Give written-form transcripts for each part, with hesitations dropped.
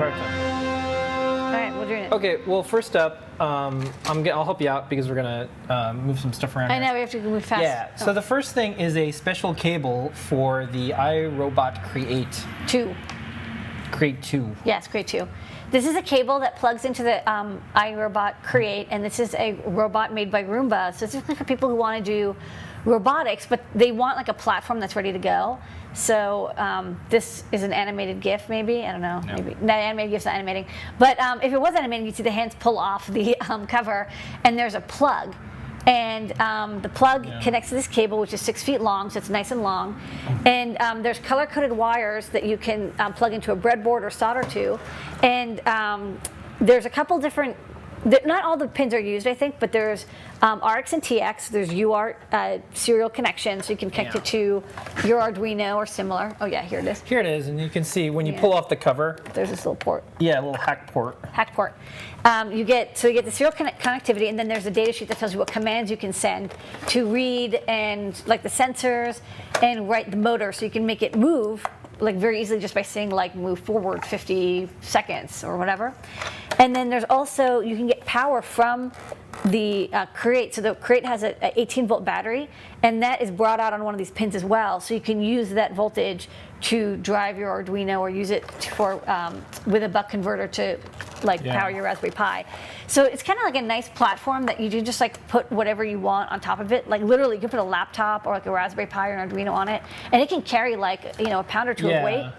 All right, we'll do it. Okay, well, first up, I'll help you out because we're gonna move some stuff around. I know we have to move fast. Yeah. Oh. So the first thing is a special cable for the iRobot Create 2. Create 2. Yes, Create 2. This is a cable that plugs into the iRobot Create, and this is a robot made by Roomba. So it's just for people who want to do robotics, but they want like a platform that's ready to go. So this is an animated GIF, maybe. I don't know. No. Maybe not animated GIF's not animating. But if it was animating, you'd see the hands pull off the cover, and there's a plug. And the plug connects to this cable, which is 6 feet long, so it's nice and long. And there's color-coded wires that you can plug into a breadboard or solder to. And there's a couple different, not all the pins are used, I think, but there's RX and TX. There's UART serial connection, so you can connect it to your Arduino or similar. Oh yeah, here it is. Here it is, and you can see when you pull off the cover. There's this little port. Yeah, a little hack port. Hack port. You get the serial connectivity, and then there's a data sheet that tells you what commands you can send to read and like the sensors and write the motor, so you can make it move like very easily just by saying like move forward 50 seconds or whatever. And then there's also, you can get power from the Create. So the Create has an 18-volt battery, and that is brought out on one of these pins as well. So you can use that voltage to drive your Arduino or use it for with a buck converter to like power your Raspberry Pi. So it's kind of like a nice platform that you can just like put whatever you want on top of it. Like literally, you can put a laptop or like a Raspberry Pi or an Arduino on it, and it can carry like a pound or two of weight.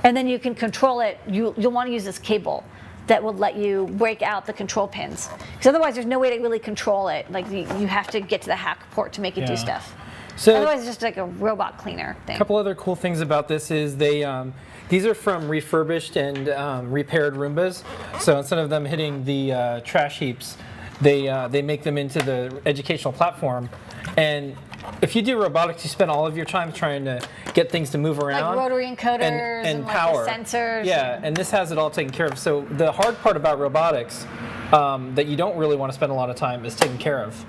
And then you can control it. You'll want to use this cable that will let you break out the control pins, because otherwise there's no way to really control it. Like you have to get to the hack port to make it do stuff. So otherwise it's just like a robot cleaner thing. A couple other cool things about this is these are from refurbished and repaired Roombas. So instead of them hitting the trash heaps, they make them into the educational platform. And if you do robotics, you spend all of your time trying to get things to move around. Like rotary encoders and power. Like the sensors. Yeah, and this has it all taken care of. So the hard part about robotics that you don't really want to spend a lot of time is taken care of.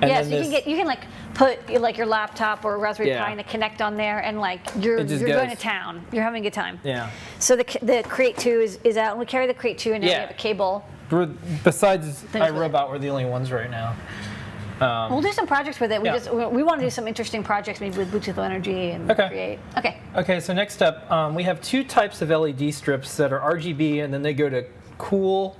And yeah, so you can like put like your laptop or Raspberry Pi and a Connect on there, and like you're going to town. You're having a good time. Yeah. So the Create 2 is out, and we carry the Create 2, and now we have a cable. Besides iRobot, we're the only ones right now. We'll do some projects with it. We want to do some interesting projects, maybe with Bluetooth Energy and Create. Okay, so next up, we have 2 types of LED strips that are RGB, and then they go to cool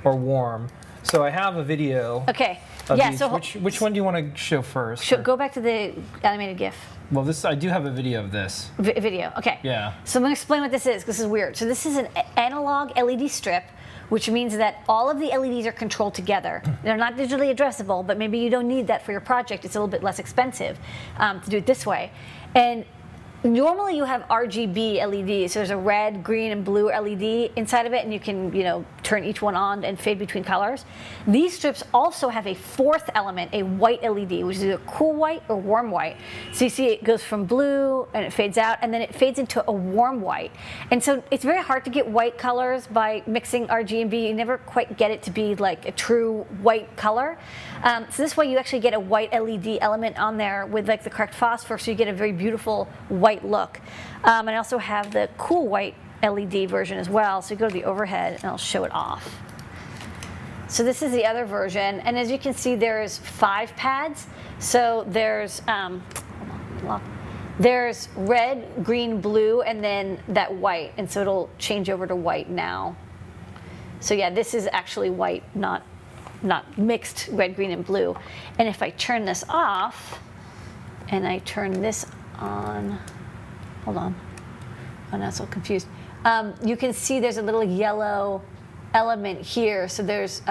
or warm. So I have a video. Okay. These. So which one do you want to show first? Go back to the animated GIF. Well, I do have a video of this. Video. Okay. Yeah. So I'm going to explain what this is. This is weird. So this is an analog LED strip, which means that all of the LEDs are controlled together. They're not digitally addressable, but maybe you don't need that for your project. It's a little bit less expensive to do it this way. And normally you have RGB LEDs. So there's a red, green, and blue LED inside of it, and you can turn each one on and fade between colors. These strips also have a 4th element, a white LED, which is either cool white or warm white. So you see it goes from blue and it fades out, and then it fades into a warm white. And so it's very hard to get white colors by mixing RG and B. You never quite get it to be like a true white color. So this way you actually get a white LED element on there with like the correct phosphor, so you get a very beautiful white look. And I also have the cool white LED version as well. So you go to the overhead and I'll show it off. So this is the other version, and as you can see, there's 5 pads. So there's there's red, green, blue, and then that white, and so it'll change over to white now. So yeah, this is actually white, not mixed red, green, and blue. And if I turn this off and I turn this on, hold on, I'm not so confused. You can see there's a little yellow element here. So there's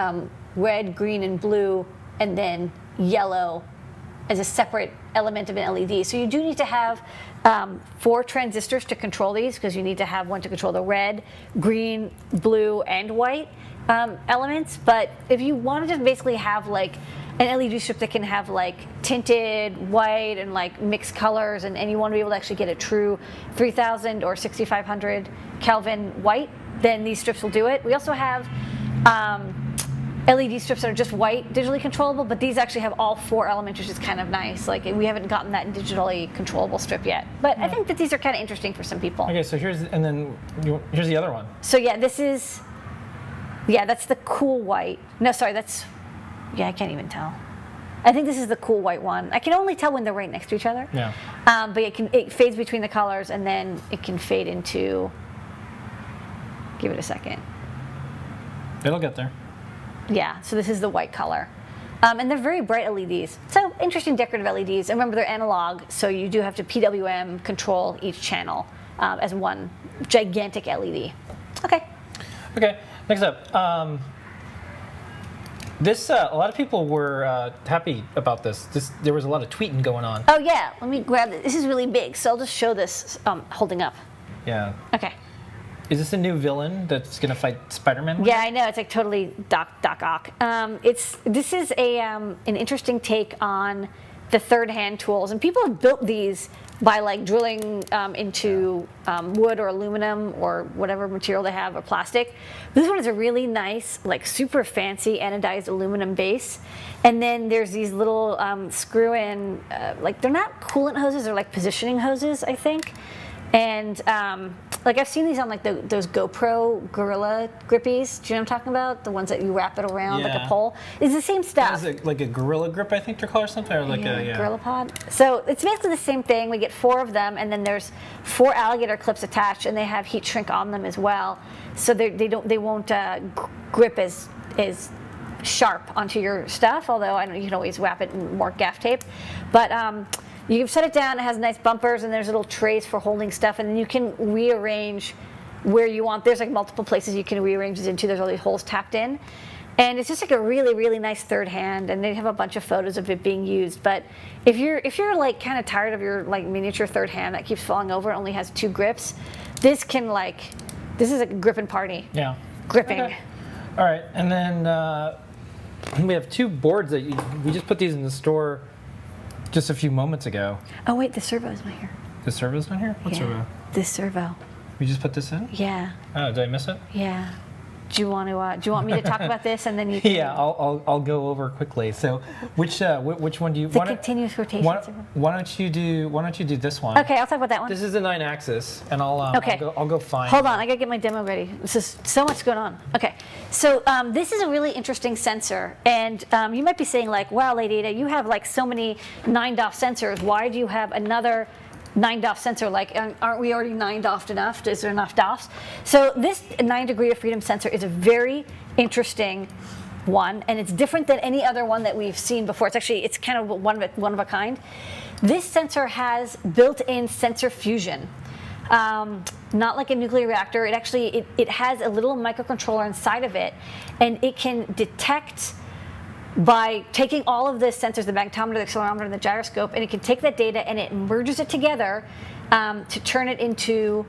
red, green, and blue, and then yellow as a separate element of an LED. So you do need to have 4 transistors to control these, because you need to have one to control the red, green, blue, and white elements. But if you want to just basically have like an LED strip that can have like tinted white and like mixed colors, and you want to be able to actually get a true 3000 or 6500 Kelvin white, then these strips will do it. We also have LED strips that are just white, digitally controllable, but these actually have all 4 elements, which is kind of nice. Like, we haven't gotten that digitally controllable strip yet. But I think that these are kind of interesting for some people. Okay, so here's the other one. So yeah, this is, that's the cool white. No, sorry, I can't even tell. I think this is the cool white one. I can only tell when they're right next to each other. Yeah. But it fades between the colors, and then it can fade into, give it a second. It'll get there. Yeah, so this is the white color. And they're very bright LEDs. So interesting decorative LEDs. And remember, they're analog, so you do have to PWM control each channel as one gigantic LED. Okay. Okay, next up. This a lot of people were happy about this. There was a lot of tweeting going on. Oh yeah, let me grab it. This is really big, so I'll just show this holding up. Yeah. Okay. Is this a new villain that's going to fight Spider-Man? Yeah, I know. It's like totally Doc Ock. This is an interesting take on the third-hand tools, and people have built these by like drilling into wood or aluminum or whatever material they have, or plastic. This one is a really nice, like super fancy anodized aluminum base, and then there's these little screw-in, like they're not coolant hoses, they're like positioning hoses, I think. And like I've seen these on like those GoPro Gorilla grippies. Do you know what I'm talking about? The ones that you wrap it around like a pole. It's the same stuff. Is it like a Gorilla Grip, I think they're called, or something? Or like Gorilla Pod. So it's basically the same thing. We get 4 of them, and then there's 4 alligator clips attached, and they have heat shrink on them as well. So they won't grip as sharp onto your stuff. Although I know you can always wrap it in more gaff tape, but. You can set it down, it has nice bumpers, and there's little trays for holding stuff, and then you can rearrange where you want. There's like multiple places you can rearrange it into. There's all these holes tapped in. And it's just like a really, really nice third hand, and they have a bunch of photos of it being used. But if you're like kind of tired of your like miniature third hand that keeps falling over and only has 2 grips, this is a gripping party. Yeah. Gripping. Okay. All right, and then we have 2 boards that we just put these in the store just a few moments ago. Oh wait, the servo's not here. The servo's not here? What servo? This servo. We just put this in? Yeah. Oh, did I miss it? Yeah. Do you want me to talk about this, and then you can... Yeah, I'll go over quickly. So, which one do you want? Continuous rotation. Why don't you do this one? Okay, I'll talk about that one. This is a 9-axis, and I'll go find. Hold on, I gotta get my demo ready. This is so much going on. Okay, so this is a really interesting sensor, and you might be saying like, "Wow, Lady Ada, you have like so many 9-DOF sensors. Why do you have another 9-DOF sensor? Like, aren't we already 9-DOF'd enough? Is there enough DOFs?" So this 9 degree of freedom sensor is a very interesting one, and it's different than any other one that we've seen before. It's kind of one of a kind. This sensor has built-in sensor fusion. Not like a nuclear reactor. It has a little microcontroller inside of it, and it can detect by taking all of the sensors, the magnetometer, the accelerometer, and the gyroscope, and it can take that data and it merges it together to turn it into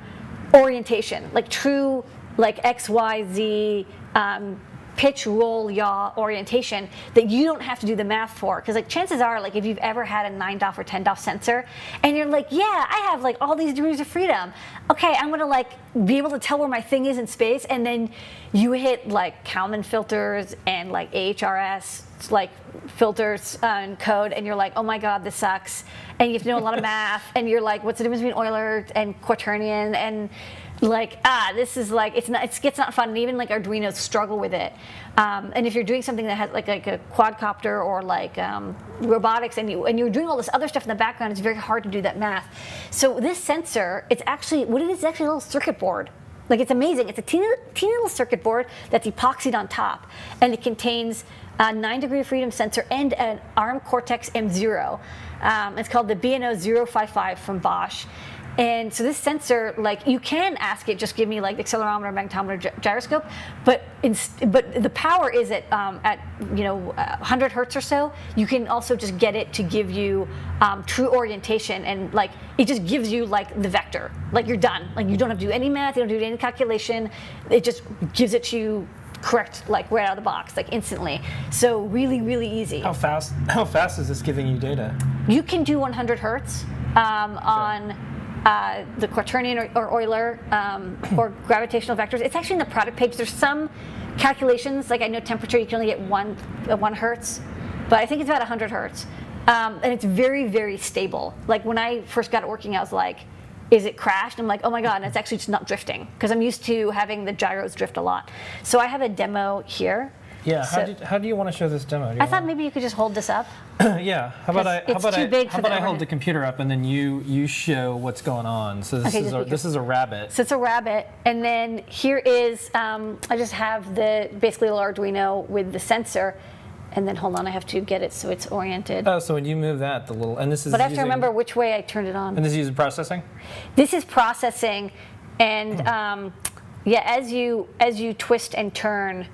orientation, like true like X, Y, Z, pitch, roll, yaw orientation that you don't have to do the math for. Because like chances are, like if you've ever had a 9-DOF or 10-DOF sensor, and you're like, yeah, I have like all these degrees of freedom. Okay, I'm gonna like be able to tell where my thing is in space, and then you hit like Kalman filters and like AHRS like filters and code, and you're like, oh my god, this sucks. And you have to know a lot of math, and you're like, what's the difference between Euler and Quaternion? And like, this is like, it's not fun, and even like Arduinos struggle with it. And if you're doing something that has like a quadcopter or like robotics, and you're doing all this other stuff in the background, it's very hard to do that math. So this sensor, it's actually a little circuit board. Like, it's amazing. It's a teeny little circuit board that's epoxied on top, and it contains a 9 degree of freedom sensor and an ARM Cortex M0. It's called the BNO055 from Bosch. And so this sensor, like, you can ask it, just give me like accelerometer, magnetometer, gyroscope, but the power is at 100 hertz or so. You can also just get it to give you true orientation, and like it just gives you like the vector, like you're done. Like you don't have to do any math, you don't do any calculation. It just gives it to you correct, like right out of the box, like instantly. So really, really easy. How fast is this giving you data? You can do 100 hertz on the quaternion or Euler or gravitational vectors. It's actually in the product page. There's some calculations, like I know temperature, you can only get 1 hertz, but I think it's about 100 hertz. And it's very, very stable. Like when I first got it working, I was like, is it crashed? I'm like, oh my God, and it's actually just not drifting, because I'm used to having the gyros drift a lot. So I have a demo here. Yeah, So, how do you want to show this demo? I thought maybe you could just hold this up. Yeah, how about I overhead. hold the computer up and then you show what's going on. So this this is a rabbit. So it's a rabbit, and then here is I just have basically the Arduino with the sensor, and then hold on, I have to get it so it's oriented. Oh, so when you move that, and this is. But I have to remember which way I turned it on. And this is using processing. This is processing, and yeah, as you twist and turn,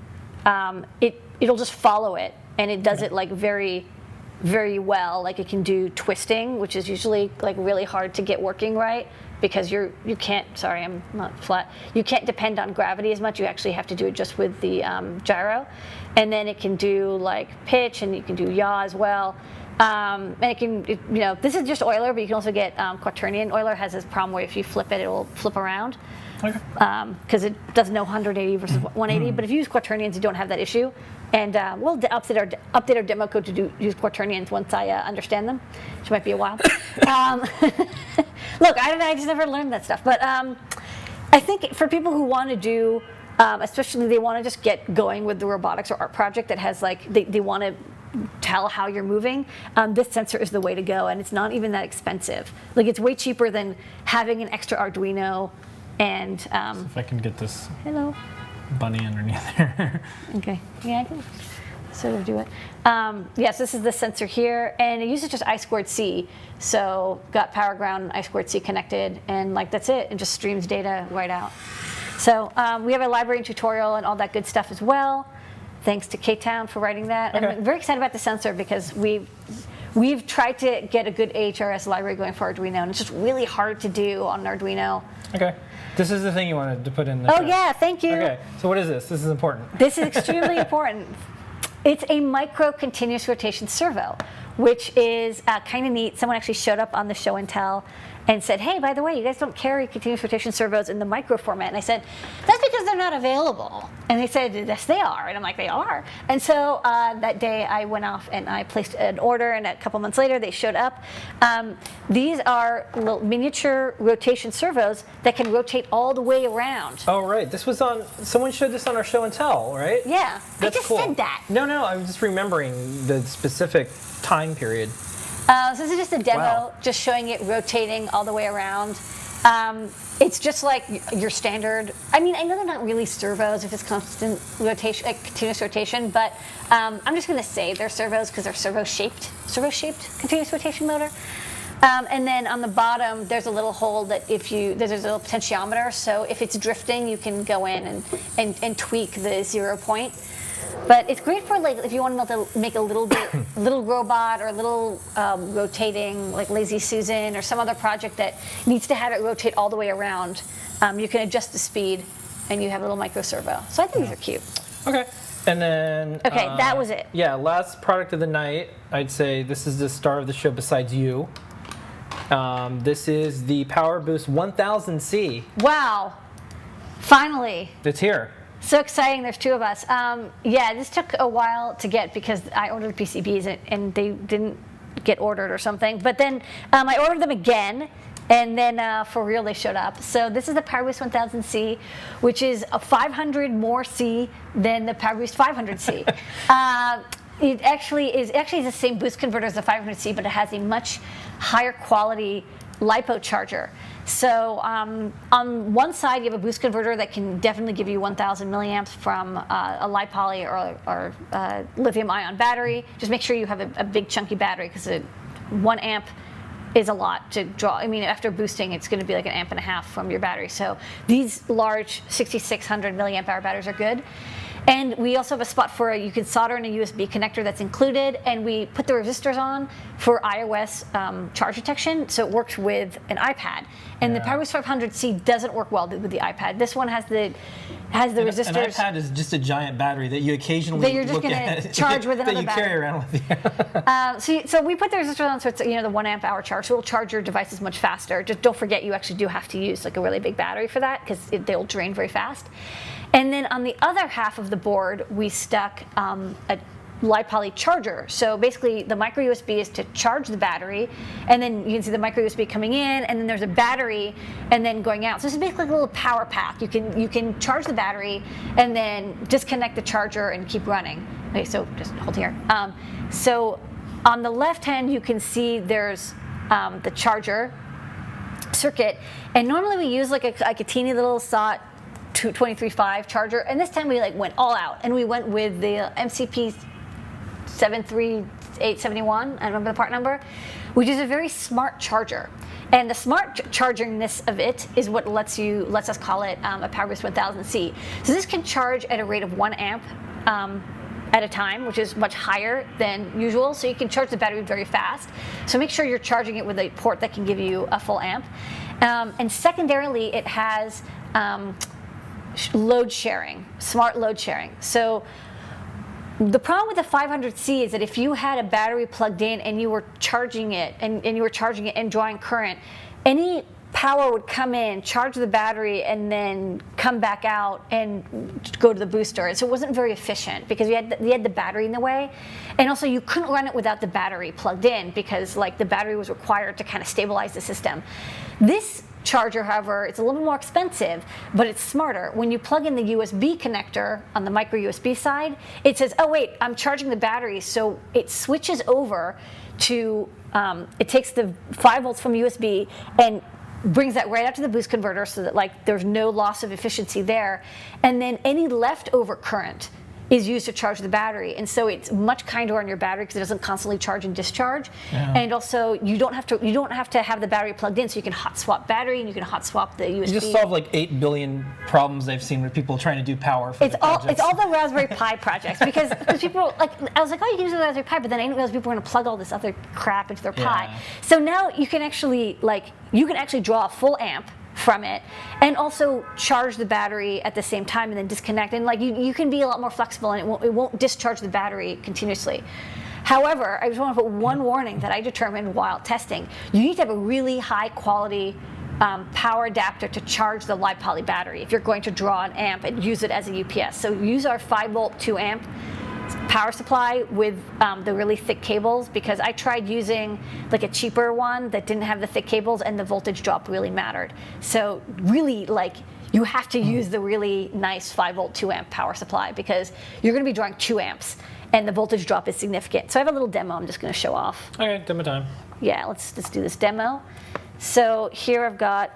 it'll just follow it, and it does it like very, very well. Like it can do twisting, which is usually like really hard to get working right, because you can't. Sorry, I'm not flat. You can't depend on gravity as much. You actually have to do it just with the gyro, and then it can do like pitch, and you can do yaw as well. And it can, this is just Euler, but you can also get quaternion. Euler has this problem where if you flip it, it will flip around. Okay. Because it does know 180 versus 180, but if you use quaternions, you don't have that issue. And we'll update our demo code to use quaternions once I understand them, which might be a while. Look, I just never learned that stuff. But I think for people who want to do, especially they want to just get going with the robotics or art project that has like, they want to tell how you're moving, this sensor is the way to go, and it's not even that expensive. Like it's way cheaper than having an extra Arduino. And if I can get this hello bunny underneath there. Okay, yeah, I can sort of do it. Yes, this is the sensor here, and it uses just I2C. So got power, ground, I2C connected, and like that's it, and just streams data right out. So we have a library and tutorial and all that good stuff as well. Thanks to K-Town for writing that. Okay. I'm very excited about the sensor because we've tried to get a good AHRS library going for Arduino, and it's just really hard to do on an Arduino. Okay. This is the thing you wanted to put in the Oh show. yeah, thank you. Okay, so what is this? This is important. This is extremely important. It's a micro continuous rotation servo, which is kind of neat. Someone actually showed up on the show and tell and said, hey, by the way, you guys don't carry continuous rotation servos in the micro format. And I said, that's because they're not available. And they said, yes, they are. And I'm like, they are. And so that day I went off and I placed an order, and a couple months later they showed up. These are little miniature rotation servos that can rotate all the way around. Oh, right. This was someone showed this on our show and tell, right? Yeah, That's I just cool. said that. No, I'm just remembering the specific time period. So this is just a demo, Wow. just showing it rotating all the way around. It's just like your standard. I mean, I know they're not really servos if it's constant rotation, continuous rotation, but I'm just going to say they're servos because they're servo-shaped continuous rotation motor. And then on the bottom, there's a little hole that there's a little potentiometer. So if it's drifting, you can go in and tweak the 0 point. But it's great for like if you want to make a little robot or a little rotating like Lazy Susan or some other project that needs to have it rotate all the way around. You can adjust the speed, and you have a little micro servo. So I think these are cute. Okay. And then Okay, that was it. Yeah, last product of the night. I'd say this is the star of the show besides you. This is the PowerBoost 1000C. Wow! Finally. It's here. So exciting, there's 2 of us. Yeah, this took a while to get because I ordered PCBs and they didn't get ordered or something. But then I ordered them again, and then for real they showed up. So this is the PowerBoost 1000C, which is a 500 more C than the PowerBoost 500C. It actually is the same boost converter as the 500C, but it has a much higher quality Lipo charger. So on one side, you have a boost converter that can definitely give you 1,000 milliamps from a LiPoly or lithium-ion battery. Just make sure you have a big chunky battery, because 1 amp is a lot to draw. I mean, after boosting, it's going to be like 1.5 amps from your battery. So these large 6,600 milliamp hour batteries are good. And we also have a spot for you can solder in a USB connector that's included, and we put the resistors on for iOS charge detection, so it works with an iPad. And the PowerBoost 500C doesn't work well with the iPad. This one has the resistors. An iPad is just a giant battery that you occasionally that you're just look going at to charge with another that you battery. carry around with you. So we put the resistors on, so it's the 1 amp hour charge, so it'll charge your devices much faster. Just don't forget you actually do have to use like a really big battery for that because they'll drain very fast. And then on the other half of the board, we stuck a Lipo charger. So basically the micro USB is to charge the battery, and then you can see the micro USB coming in, and then there's a battery and then going out. So this is basically like a little power pack. You can charge the battery and then disconnect the charger and keep running. Okay, so just hold here. So on the left hand you can see there's the charger circuit, and normally we use like a teeny little SOT 23.5 charger, and this time we went all out, and we went with the MCP 73871, I remember the part number, which is a very smart charger. And the smart chargingness of it is what lets us call it a PowerBoost 1000C. So this can charge at a rate of 1 amp at a time, which is much higher than usual. So you can charge the battery very fast. So make sure you're charging it with a port that can give you a full amp. And secondarily, it has load sharing, smart load sharing. So the problem with the 500C is that if you had a battery plugged in and you were charging it and drawing current, any power would come in, charge the battery, and then come back out and go to the booster. And so it wasn't very efficient because you had the battery in the way, and also you couldn't run it without the battery plugged in because the battery was required to kind of stabilize the system. This charger, however, it's a little bit more expensive, but it's smarter. When you plug in the USB connector on the micro USB side, it says, oh wait, I'm charging the battery, so it switches over to, it takes the 5 volts from USB and brings that right out to the boost converter so that there's no loss of efficiency there, and then any leftover current is used to charge the battery, and so it's much kinder on your battery because it doesn't constantly charge and discharge. And also you don't have to have the battery plugged in, so you can hot swap battery and you can hot swap the USB. You just solved 8 billion problems I've seen with people trying to do power for it's all the Raspberry Pi projects because people I was like, oh, you can use the Raspberry Pi, but then I didn't realize people were going to plug all this other crap into their Pi. So now you can actually draw a full amp from it and also charge the battery at the same time and then disconnect, and you can be a lot more flexible, and it won't discharge the battery continuously. However, I just want to put one warning that I determined while testing. You need to have a really high quality power adapter to charge the Lipo battery if you're going to draw an amp and use it as a UPS. So use our 5 volt 2 amp power supply with the really thick cables, because I tried using a cheaper one that didn't have the thick cables and the voltage drop really mattered. So really you have to use the really nice 5 volt 2 amp power supply because you're going to be drawing 2 amps and the voltage drop is significant. So I have a little demo I'm just going to show off. Okay, demo time. Yeah, let's do this demo. So here I've got,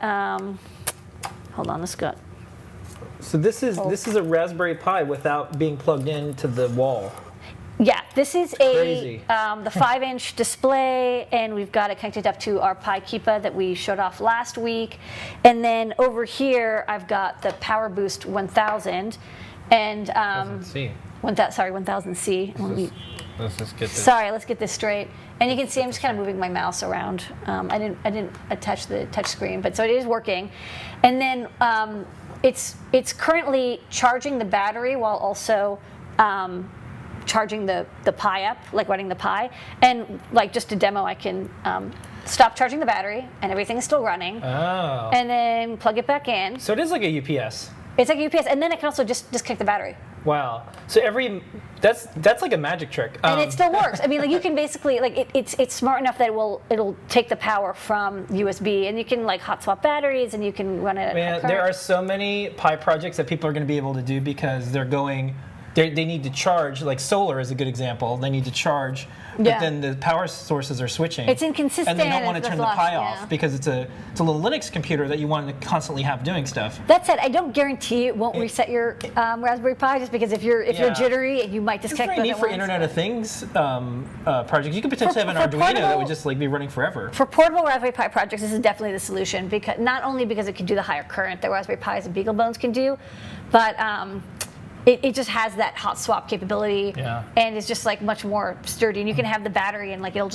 hold on, let's go. So this is a Raspberry Pi without being plugged into the wall. Yeah, this is Crazy. The 5-inch display, and we've got it connected up to our Pi Keepa that we showed off last week. And then over here, I've got the PowerBoost 1000, and 1000C. 1000C. Let's just get this. Sorry, let's get this straight. And you can see I'm just kind of moving my mouse around. I didn't attach the touch screen, but so it is working. And then it's currently charging the battery while also charging the Pi up, running the Pi. And just a demo, I can stop charging the battery and everything is still running. Oh. And then plug it back in. So it is like a UPS. It's like a UPS, and then it can also just disconnect the battery. Wow. So that's like a magic trick. And it still works. I mean, you can basically it's smart enough that it'll take the power from USB, and you can hot swap batteries, and you can run it. Man, there are so many Pi projects that people are going to be able to do because they need to charge. Like solar is a good example. They need to charge, but then the power sources are switching. It's inconsistent. And they don't want to turn the Pi yeah. off because it's a little Linux computer that you want to constantly have doing stuff. That said, I don't guarantee it won't reset your Raspberry Pi, just because if you're jittery, you might disconnect. It's very neat for Internet of Things projects. You could potentially have an Arduino that would just be running forever. For portable Raspberry Pi projects, this is definitely the solution, because not only because it can do the higher current that Raspberry Pis and BeagleBones can do, but it just has that hot swap capability, Yeah. and it's just like much more sturdy. And you can have the battery, and like you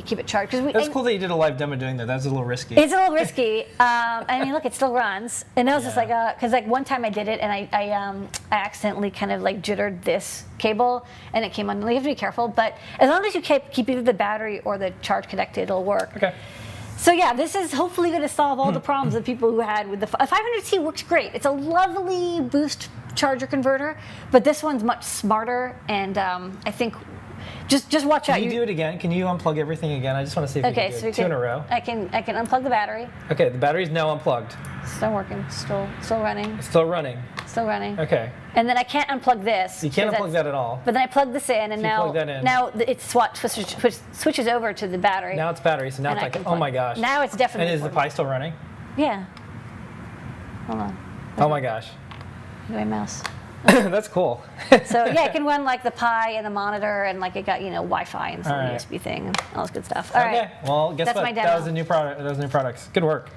keep it charged. That's cool that you did a live demo doing that. That's a little risky. It's a little risky. I mean, look, it still runs. And that was just like, because like one time I did it, and I accidentally kind of like jittered this cable, and it came on. You have to be careful, but as long as you keep either the battery or the charge connected, it'll work. Okay. So yeah, this is hopefully going to solve all the problems that people who had with the 500C works great. It's a lovely boost charger converter, but this one's much smarter, and I think just watch out. Can you do it again? Can you unplug everything again? I just want to see if Okay, you can so do we it. Two in a row. I can unplug the battery. Okay, the battery's now unplugged. Still working. Still running. It's still running. Still running. Okay. And then I can't unplug this. You can't 'cause unplug that at all. But then I plug this in, and So you now plug that in. now it switches over to the battery. Now it's battery, so now And it's I like, can oh plug my it. gosh. Now it's definitely. And is the Pi still running? Yeah. Hold on. Oh my gosh. My mouse. That's cool. So yeah, it can run like the Pi and the monitor, and like it got Wi-Fi and some All right. USB thing, and all this good stuff. All Okay. right. Well, guess That's what? my demo. That was a new product. That was new products. Good work.